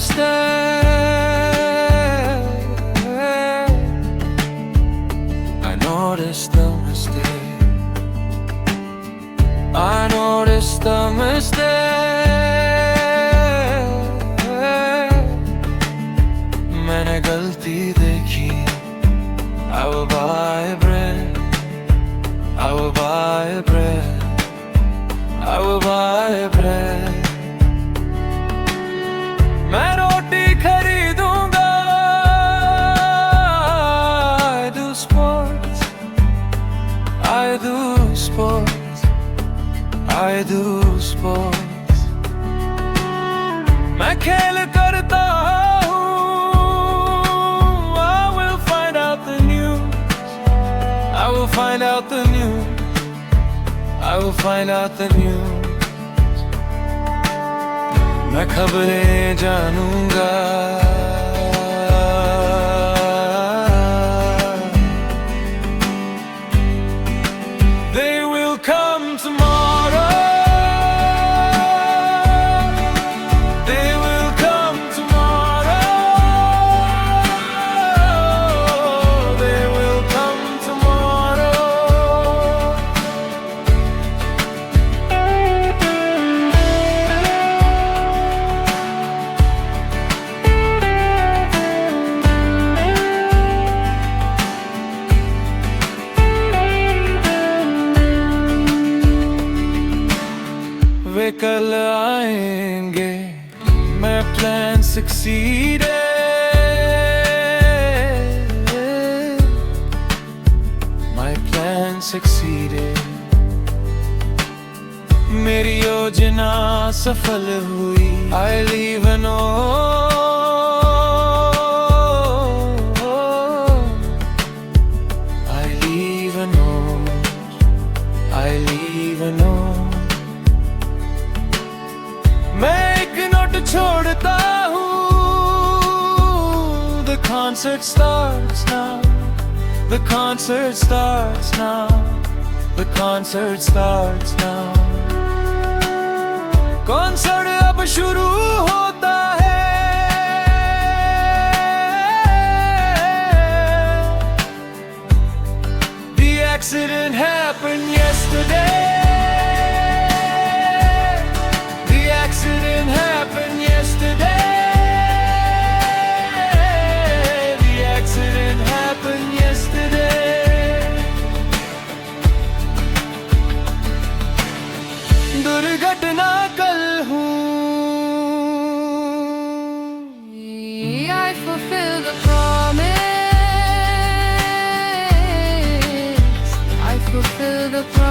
mistake. I noticed the mistake. I noticed the mistake. मैंने गलती देखी. I will buy bread. I will buy bread. I will buy bread. मैं रोटी खरीदूंगा. I do sports. I do sports. I do sports. मैं खेल करता हूँ. I will find out the news. I will find out the news. I will find out the news. मैं खबरें जानूंगा. They will come tomorrow. They will come tomorrow. They will come tomorrow. वे कल आएंगे. मैं plan succeeded. My plan succeeded. मेरी योजना सफल हुई. I leave a note. I leave a note. I leave a note. मैं एक नोट छोड़ता हूँ. The concert starts now. The concert starts now. The concert starts now. Concert अब शुरू होता है. The accident happened yesterday. The accident happened yesterday. The accident happened yesterday. दुर्घटना कल हूँ. I fulfill the promise. I fulfill the promise.